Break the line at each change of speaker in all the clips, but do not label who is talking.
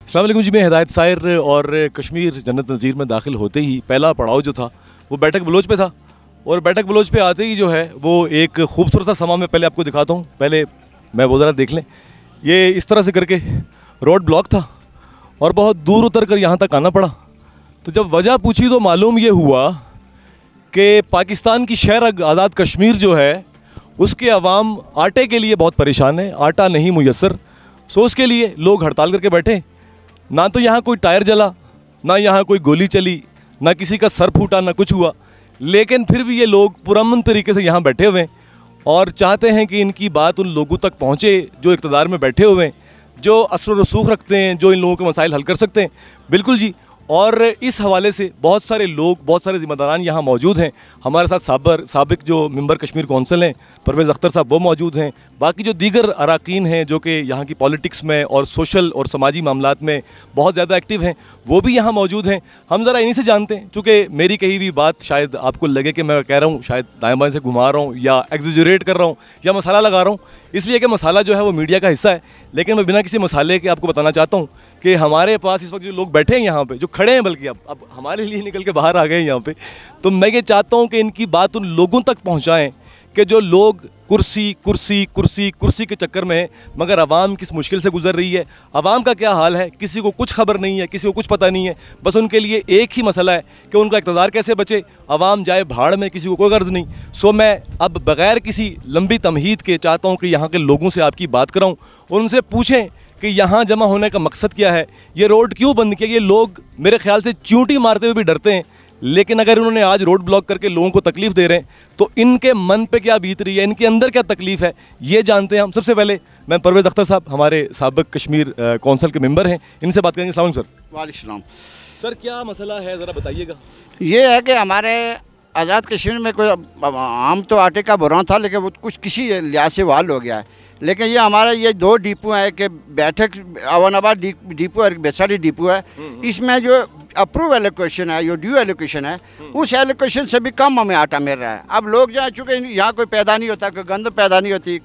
अस्सलाम वालेकुम जी, मैं हिदायत सायर और कश्मीर जन्नत नज़ीर में दाखिल होते ही पहला पड़ाव जो था वो बैठक बलोच पे था। और बैठक बलोच पे आते ही जो है वो एक खूबसूरत सा समा मैं पहले आपको दिखाता हूँ। पहले मैं वो ज़रा देख लें, ये इस तरह से करके रोड ब्लॉक था और बहुत दूर उतर कर यहाँ तक आना पड़ा। तो जब वजह पूछी तो मालूम ये हुआ कि पाकिस्तान की शहर आज़ाद कश्मीर जो है उसके अवाम आटे के लिए बहुत परेशान है, आटा नहीं मुयस्सर। सो उसके लिए लोग हड़ताल करके बैठे। ना तो यहाँ कोई टायर जला, ना यहाँ कोई गोली चली, ना किसी का सर फूटा, ना कुछ हुआ, लेकिन फिर भी ये लोग पुरअमन तरीके से यहाँ बैठे हुए हैं और चाहते हैं कि इनकी बात उन लोगों तक पहुँचे जो इक़्तिदार में बैठे हुए हैं, जो असर रसूख रखते हैं, जो इन लोगों के मसाइल हल कर सकते हैं। बिल्कुल जी। और इस हवाले से बहुत सारे लोग, बहुत सारे ज़िम्मेदारान यहाँ मौजूद हैं। हमारे साथ साबिक जो मेंबर कश्मीर कौंसिल हैं परवेज़ अख्तर साहब वो मौजूद हैं। बाकी जो दीगर अराकीन हैं जो कि यहाँ की पॉलिटिक्स में और सोशल और समाजी मामलात में बहुत ज़्यादा एक्टिव हैं वो भी यहाँ मौजूद हैं। हम ज़रा इन्हीं से जानते हैं, चूँकि मेरी कही हुई बात शायद आपको लगे कि मैं कह रहा हूँ शायद दाएँ बाएँ से घुमा रहा हूँ या एग्जेजरेट कर रहा हूँ या मसाला लगा रहा हूँ, इसलिए कि मसाला जो है वो मीडिया का हिस्सा है। लेकिन मैं बिना किसी मसाले के आपको बताना चाहता हूँ कि हमारे पास इस वक्त जो लोग बैठे हैं यहाँ पे, जो खड़े हैं, बल्कि अब हमारे लिए निकल के बाहर आ गए हैं यहाँ पे, तो मैं ये चाहता हूँ कि इनकी बात उन लोगों तक पहुँचाएँ कि जो लोग कुर्सी कुर्सी कुर्सी कुर्सी के चक्कर में हैं, मगर आवाम किस मुश्किल से गुजर रही है, आवाम का क्या हाल है, किसी को कुछ खबर नहीं है, किसी को कुछ पता नहीं है। बस उनके लिए एक ही मसला है कि उनका इक़्तिदार कैसे बचे, आवाम जाए भाड़ में, किसी को कोई गर्ज नहीं। सो मैं अब बग़ैर किसी लंबी तमहीद के चाहता हूँ कि यहाँ के लोगों से आपकी बात कराऊँ और उनसे पूछें कि यहाँ जमा होने का मकसद क्या है, ये रोड क्यों बंद किया। ये लोग मेरे ख्याल से चींटी मारते हुए भी डरते हैं, लेकिन अगर उन्होंने आज रोड ब्लॉक करके लोगों को तकलीफ़ दे रहे हैं तो इनके मन पे क्या बीत रही है, इनके अंदर क्या तकलीफ़ है, ये जानते हैं हम। सबसे पहले मैं परवेज़ अख्तर साहब, हमारे साबिक कश्मीर कौंसिल के मेंबर हैं, इनसे बात करेंगे। अस्सलाम सर।
वालेकुम
सर, क्या मसला है ज़रा बताइएगा।
ये है कि हमारे आज़ाद कश्मीर में कोई आम तो आटे का बुरा था, लेकिन वो कुछ किसी लिहाज से वाल हो गया है। लेकिन ये हमारा ये दो डिपो है कि बैठक अवानाबाद डिपो और बेसारी डिपो है, इसमें जो अप्रूव एलोकेशन है, जो ड्यू एलोकेशन है, उस एलोकेशन से भी कम हमें आटा मिल रहा है। अब लोग जो है, चूँकि यहाँ कोई पैदा नहीं होता, कोई गंद पैदा नहीं होती,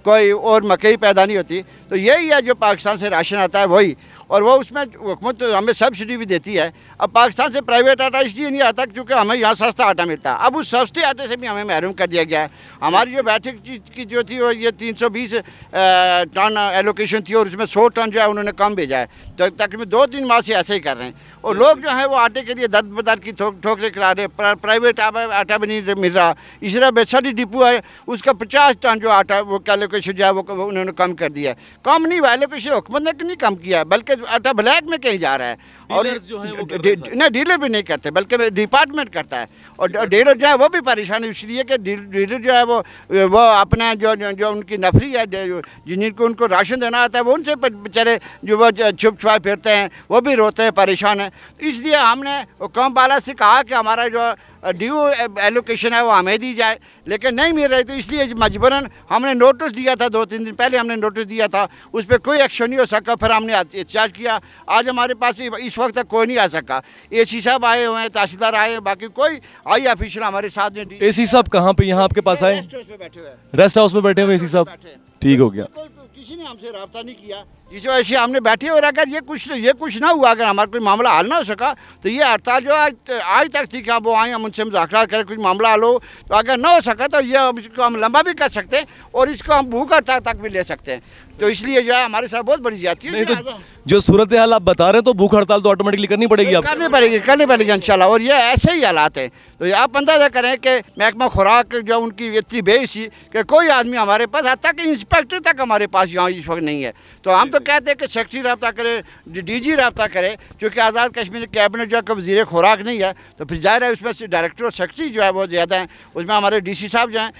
कोई और मकई पैदा नहीं होती, तो यही है जो पाकिस्तान से राशन आता है वही, और वो उसमें हुकूमत हमें सब्सिडी भी देती है। अब पाकिस्तान से प्राइवेट आटा इसलिए नहीं आता क्योंकि हमें यहाँ सस्ता आटा मिलता है। अब उस सस्ते आटे से भी हमें महरूम कर दिया गया है। हमारी जो बैठक की जो थी वो ये 320 टन एलोकेशन थी और उसमें 100 टन जो है उन्होंने कम भेजा है। तो तकरीबन 2-3 माह से ऐसे ही कर रहे हैं और लोग जो है वो आटे के लिए दर्द बदर की ठोकरें करा रहे। प्राइवेट आटा भी नहीं मिल रहा। इस तरह बेसारी डिपो है, उसका 50 टन जो आटा वो एलोकेशन जो है वो उन्होंने कम कर दिया है। कम नहीं हुआ एलोकेशन, हुकूमत ने नहीं कम किया है, बल्कि आटा ब्लैक में कहीं जा रहा है। और
जो है वो
नहीं, डीलर भी नहीं करते, बल्कि डिपार्टमेंट करता है। और डीलर जो है वो भी परेशान है, इसलिए कि डीलर जो है वो अपना जो उनकी नफरी है, जिनको उनको राशन देना आता है, वो उनसे बेचारे जो वो छुप छुपा फिरते हैं, वो भी रोते हैं, परेशान हैं। इसलिए हमने कम बाला से कहा कि हमारा जो ड्यू एलोकेशन है वो हमें दी जाए, लेकिन नहीं मिल रही। तो इसलिए मजबूरन हमने नोटिस दिया था, 2-3 दिन पहले हमने नोटिस दिया था, उस पर कोई एक्शन नहीं हो सका। फिर हमने एहतजाज किया। आज हमारे पास इस वक्त तक कोई नहीं आ सका। एसी साहब आए हुए हैं, तहसीलदार आए हैं, बाकी कोई आई ऑफिशियल हमारे साथ नहीं।
एसी साहब कहाँ पे, यहाँ आपके पास आए? रेस्ट हाउस में बैठे हुए एसी साहब, ठीक हो गया।
किसी ने हमसे रब्ता नहीं किया, जिस वजह से हमने बैठे। और अगर ये कुछ ना हुआ, अगर हमारा कोई मामला हल ना हो सका, तो ये हड़ताल जो आज तक थी कि वो आए, हम उनसे मुज़ाकरात करें, कुछ मामला हल हो। तो अगर ना हो सका तो ये इसको हम लंबा भी कर सकते हैं और इसको हम भूख हड़ताल तक भी ले सकते हैं। तो इसलिए जो है हमारे साथ बहुत बड़ी ज्यादती है।
तो जो सूरत हाल आप बता रहे हैं तो भूख हड़ताल तो ऑटोमेटिकली करनी पड़ेगी,
करनी पड़ेगी इंशाल्लाह। और ये ऐसे ही हालात हैं। तो आप अंदाज़ा करें कि महकमा खुराक जो उनकी इतनी बेइज्जती कि कोई आदमी हमारे पास आता कि इंस्पेक्टर तक हमारे पास यहाँ इस वक्त नहीं है। तो हम तो कहते हैं कि सेक्रेटरी रब्ता करे, DG रब्ता करे, चूँकि आज़ाद कश्मीर कैबिनेट जो वज़ीर खुराक नहीं है, तो फिर ज़ाहिर है उसमें से डायरेक्टर और सेक्रेटरी जो है वो ज़्यादा हैं। उसमें हमारे DC साहब जो हैं,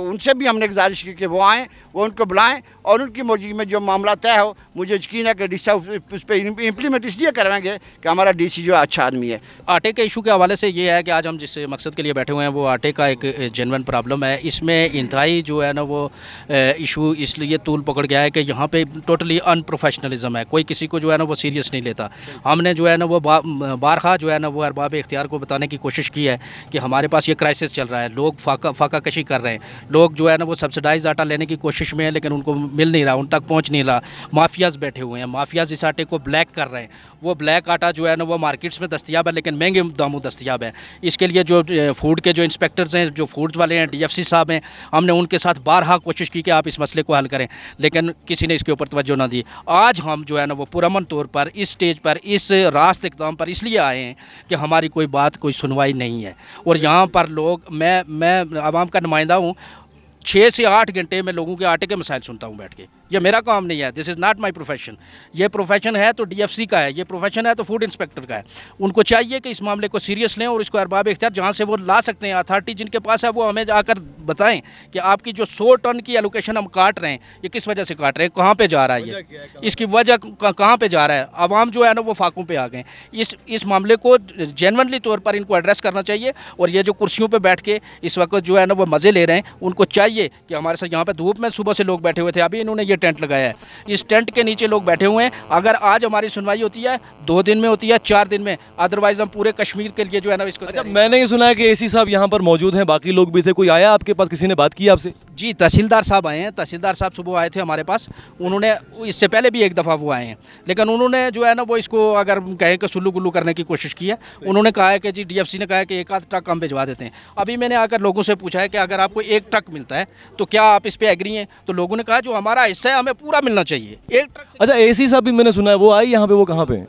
उनसे भी हमने गुजारिश की कि वो आएँ, वो उनको बुलाएँ और उनकी मौजूदगी में जो मामला तय हो। मुझे यकीन है कि DC साहब उस पर इम्प्लीमेंट इसलिए करवाएंगे कि हमारा DC जो अच्छा आदमी है।
आटे के इशू के हवाले से ये है कि आज हम जिस मकसद के लिए बैठे हुए हैं वो आटे का एक जेन्युइन प्रॉब्लम है। इसमें इंतहाई जो है ना वो इशू इसलिए तूल पकड़ गया है कि यहाँ पे टोटली अनप्रोफेशनलिज्म है, कोई किसी को जो है ना वो सीरियस नहीं लेता। हमने जो है ना वो बारखा जो है ना वो अरबाब इख्तियार को बताने की कोशिश की है कि हमारे पास ये क्राइसिस चल रहा है, लोग फाका कशी कर रहे हैं, लोग जो है ना वो सब्सिडाइज आटा लेने की कोशिश में है लेकिन उनको मिल नहीं रहा, उन तक पहुँच नहीं रहा। माफियाज़ बैठे हुए हैं, माफियाज़ इस आटे को ब्लैक कर रहे हैं। वो ब्लैक आटा जो है ना वो मार्केट्स में दस्तियाब है लेकिन महंगे दामों दस्तियाब है। इसके लिए जो फूड के जो इंस्पेक्टर्स हैं, जो फूड वाले हैं, DFC साहब हैं, हमने उनके साथ बारहा कोशिश की कि आप इस मसले को हल करें लेकिन किसी ने इसके ऊपर तवज्जो ना दी। आज हम जो है ना वो पुरअमन तौर पर इस स्टेज पर, इस रास्त इक़दाम पर इसलिए आए हैं कि हमारी कोई बात, कोई सुनवाई नहीं है। और यहाँ पर लोग, मैं आवाम का नुमाइंदा हूँ, 6 से 8 घंटे में लोगों के आटे के मसाइल सुनता हूँ बैठ के। ये मेरा काम नहीं है, this is not my profession. ये प्रोफेशन है तो DFC का है, ये प्रोफेशन है तो फूड इंस्पेक्टर का है। उनको चाहिए कि इस मामले को सीरियस लें और इसको अरबाब इख्तियार जहाँ से वो ला सकते हैं, अथॉरिटी जिनके पास है, वो हमें आकर बताएं कि आपकी जो 100 टन की एलोकेशन हम काट रहे हैं, ये किस वजह से काट रहे हैं, कहाँ पर जा रहा है, ये इसकी वजह कहाँ पर जा रहा है। आवाम जो है ना वो फाकों पर आ गए। इस मामले को जेन्युइनली तौर पर इनको एड्रेस करना चाहिए। और ये जो कुर्सियों पर बैठ के इस वक्त जो है ना वो मज़े ले रहे हैं, उनको चाहिए कि हमारे साथ यहाँ पे धूप में सुबह से लोग बैठे हुए थे, अभी इन्होंने ये टेंट लगाया है, इस टेंट के नीचे लोग बैठे हुए हैं। अगर आज हमारी सुनवाई होती है 2 दिन में होती है, 4 दिन में, अदरवाइज हम पूरे कश्मीर के लिए जो है ना इसको।
अच्छा, मैंने ये सुना है कि AC साहब यहाँ पर मौजूद हैं, बाकी लोग भी थे, कोई आया आपके पास, किसी ने बात की आपसे?
जी, तहसीलदार साहब आए हैं, तहसीलदार साहब सुबह आए थे हमारे पास। उन्होंने, इससे पहले भी एक दफ़ा वो आए हैं लेकिन उन्होंने जो है ना वो इसको अगर कहें कि सुल्लू गुल्लू करने की कोशिश की है। उन्होंने कहा है कि जी DFC ने कहा है कि 1 आध ट्रक हम भिजवा देते हैं। अभी मैंने आकर लोगों से पूछा है कि अगर आपको 1 ट्रक मिलता है तो क्या आप इस पे एग्री हैं? तो लोगों ने कहा जो हमारा हिस्सा है हमें पूरा मिलना चाहिए। 1 ट्रक।
अच्छा, AC साहब भी मैंने सुना है वो आई यहाँ पे, वो कहाँ पे हैं?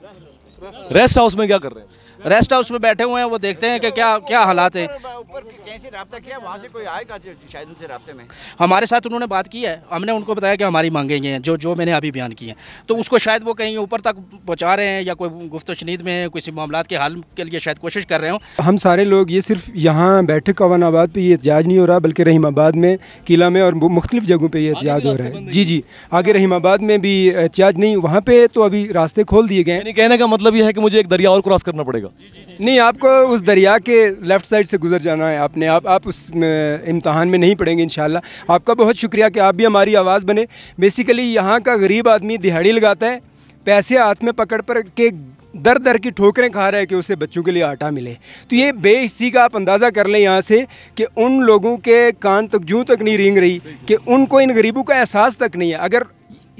रेस्ट हाउस में क्या कर रहे हैं?
रेस्ट हाउस में बैठे हुए हैं, वो देखते हैं कि क्या हालात हैं।
ऊपर कहीं से रब्ता किया, वहाँ से कोई आएगा शायद उनसे रब्ते में।
हमारे साथ उन्होंने बात की है, हमने उनको बताया कि हमारी मांगें ये हैं जो मैंने अभी बयान की हैं, तो उसको शायद वो कहीं ऊपर तक पहुँचा रहे हैं या कोई गुफ्त-ओ-शनीद में किसी मामलात के हल के लिए शायद कोशिश कर रहे हो। हम
सारे लोग ये सिर्फ यहाँ बैठक अवानाबाद पर ये एहतजाज नहीं हो रहा, बल्कि रहीमाबाद में, किला में और मुख्तलिफ जगहों पर ये एहतजाज हो रहा है। जी, आगे रहीमाबाद में भी एहतजाज नहीं, वहाँ पर तो अभी रास्ते खोल दिए गए।
कहने का मतलब ये है कि मुझे एक दरिया और क्रॉस करना पड़ेगा?
नहीं, आपको उस दरिया के लेफ़्ट साइड से गुजर जाना है आपने। आप उस इम्तहान में नहीं पड़ेंगे इंशाल्लाह। आपका बहुत शुक्रिया कि आप भी हमारी आवाज़ बने। बेसिकली यहाँ का गरीब आदमी दिहाड़ी लगाता है, पैसे हाथ में पकड़ पर के दर दर की ठोकरें खा रहा है कि उसे बच्चों के लिए आटा मिले। तो ये बेहिस्सी का आप अंदाज़ा कर लें यहाँ से कि उन लोगों के कान तक जूं तक नहीं रेंग रही कि उनको इन गरीबों का एहसास तक नहीं है। अगर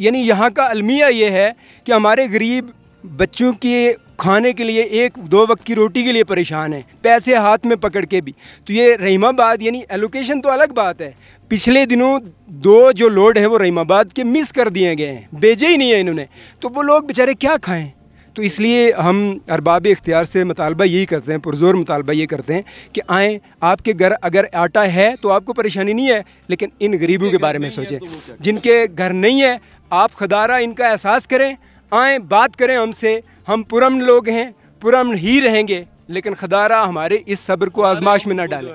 यानी यहाँ का अलमिया ये है कि हमारे गरीब बच्चों के खाने के लिए 1-2 वक्त की रोटी के लिए परेशान है, पैसे हाथ में पकड़ के भी। तो ये रहीमाबाद यानी एलोकेशन तो अलग बात है, पिछले दिनों 2 जो लोड हैं वो रहीमाबाद के मिस कर दिए गए हैं, भेजे ही नहीं है इन्होंने, तो वो लोग बेचारे क्या खाएं। तो इसलिए हम अरबाब इख्तियार से मुतालबा यही करते हैं, पुरजोर मुतालबा ये करते हैं कि आएँ, आपके घर अगर आटा है तो आपको परेशानी नहीं है, लेकिन इन गरीबों के बारे में सोचें जिनके घर नहीं है। आप खुदारा इनका एहसास करें, आएँ, बात करें हमसे। हम पुरअमन लोग हैं, पुरअमन ही रहेंगे, लेकिन खुदारा हमारे इस सब्र को आजमाश में न डालें,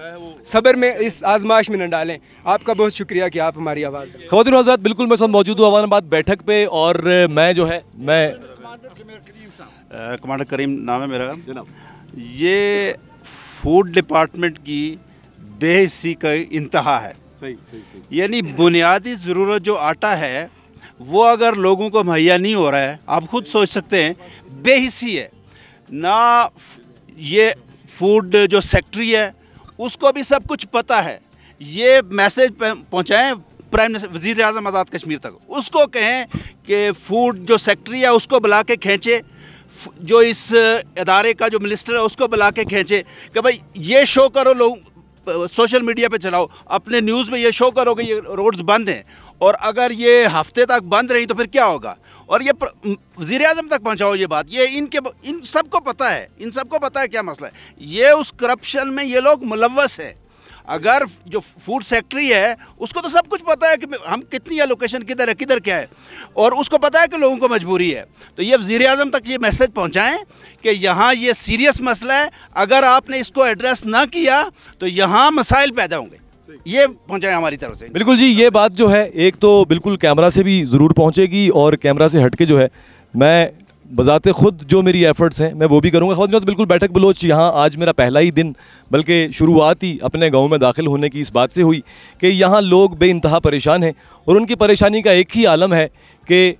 सब्र में इस आजमाश में न डालें। आपका बहुत शुक्रिया कि आप हमारी आवाज़।
ख़वातीन हज़रात, बिल्कुल मैं सब मौजूद हूँ अवानाबाद बैठक पे, और मैं जो है
कमांडर करीम नाम है मेरा। ये फूड डिपार्टमेंट की बेहिस्सी का इंतहा है। सही। यानी बुनियादी ज़रूरत जो आटा है वो अगर लोगों को मुहैया नहीं हो रहा है, आप खुद सोच सकते हैं, बेहिस्सी है ना। ये फूड जो सेक्रेटरी है उसको भी सब कुछ पता है। ये मैसेज पहुंचाएं प्राइम मिनिस्टर, वज़ीर आज़म आज़ाद कश्मीर तक, उसको कहें कि फूड जो सेक्रेटरी है उसको बुला के खींचे, जो इस इदारे का जो मिनिस्टर है उसको बुला के खींचे कि भाई ये शो करो, लोग सोशल मीडिया पे चलाओ, अपने न्यूज़ में ये शो करो कि ये रोड्स बंद हैं, और अगर ये हफ्ते तक बंद रही तो फिर क्या होगा, और ये वज़ीर आज़म तक पहुंचाओ ये बात। ये इन सबको पता है, इन सबको पता है क्या मसला है। ये उस करप्शन में ये लोग मुलव्वस हैं। अगर जो फूड सेक्रेटरी है उसको तो सब कुछ पता है कि हम कितनी एलोकेशन किधर है, किधर क्या है, और उसको पता है कि लोगों को मजबूरी है। तो ये वज़ीर आज़म तक ये मैसेज पहुंचाएं कि यहाँ ये सीरियस मसला है, अगर आपने इसको एड्रेस ना किया तो यहाँ मसाइल पैदा होंगे। ये पहुंचाएं हमारी तरफ से।
बिल्कुल जी, ये बात जो है एक तो बिल्कुल कैमरा से भी ज़रूर पहुंचेगी, और कैमरा से हट के जो है मैं बजाते खुद जो मेरी एफ़र्ट्स हैं मैं वो भी करूँगा। ख़वातीन, बिल्कुल बैठक बलोच यहाँ आज मेरा पहला ही दिन, बल्कि शुरुआत ही अपने गांव में दाखिल होने की इस बात से हुई कि यहाँ लोग बेइंतहा परेशान हैं, और उनकी परेशानी का एक ही आलम है कि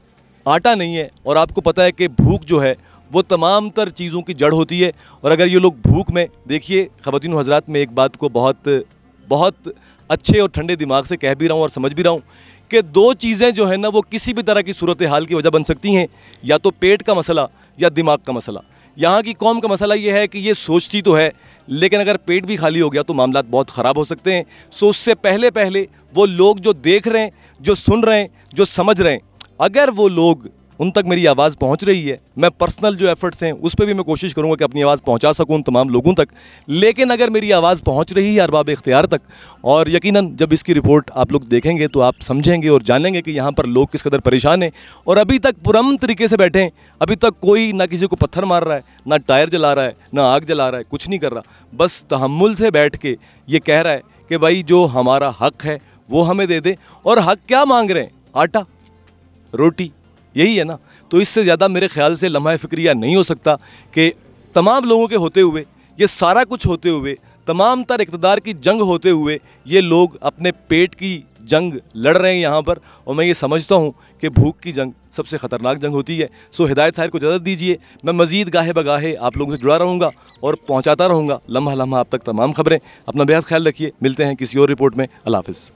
आटा नहीं है, और आपको पता है कि भूख जो है वो तमाम तर चीज़ों की जड़ होती है। और अगर ये लोग भूख में, देखिए ख़वातीन हज़रात, मैं एक बात को बहुत अच्छे और ठंडे दिमाग से कह भी रहा हूँ और समझ भी रहा हूँ कि दो चीज़ें जो है ना वो किसी भी तरह की सूरत हाल की वजह बन सकती हैं, या तो पेट का मसला या दिमाग का मसला। यहाँ की कौम का मसला ये है कि ये सोचती तो है, लेकिन अगर पेट भी खाली हो गया तो मामलात बहुत ख़राब हो सकते हैं। सो उससे पहले वो लोग जो देख रहे हैं, जो सुन रहे हैं, जो समझ रहे हैं, अगर वो लोग, उन तक मेरी आवाज़ पहुंच रही है, मैं पर्सनल जो एफर्ट्स हैं उस पर भी मैं कोशिश करूंगा कि अपनी आवाज़ पहुंचा सकूं उन तमाम लोगों तक। लेकिन अगर मेरी आवाज़ पहुंच रही है अरबाब इख्तियार तक, और यकीनन जब इसकी रिपोर्ट आप लोग देखेंगे तो आप समझेंगे और जानेंगे कि यहाँ पर लोग किस कदर परेशान हैं और अभी तक पुरअमन तरीके से बैठे हैं। अभी तक कोई ना किसी को पत्थर मार रहा है, ना टायर जला रहा है, ना आग जला रहा है, कुछ नहीं कर रहा, बस तहम्मुल से बैठ के ये कह रहा है कि भाई जो हमारा हक़ है वो हमें दे दे। और हक़ क्या मांग रहे हैं? आटा, रोटी, यही है ना। तो इससे ज़्यादा मेरे ख्याल से लम्हा फ़िक्रिया नहीं हो सकता कि तमाम लोगों के होते हुए, ये सारा कुछ होते हुए, तमाम तर इक़्तिदार की जंग होते हुए, ये लोग अपने पेट की जंग लड़ रहे हैं यहाँ पर। और मैं ये समझता हूँ कि भूख की जंग सबसे ख़तरनाक जंग होती है। सो हिदायत साहिर को इजाज़त दीजिए, मैं मज़ीद गाहे बगाहे आप लोगों से जुड़ा रहूँगा और पहुँचाता रहूँगा लम्हा लम्हा आप तक तमाम ख़बरें। अपना बेहद ख्याल रखिए, मिलते हैं किसी और रिपोर्ट में। अल्लाह हाफ़िज़।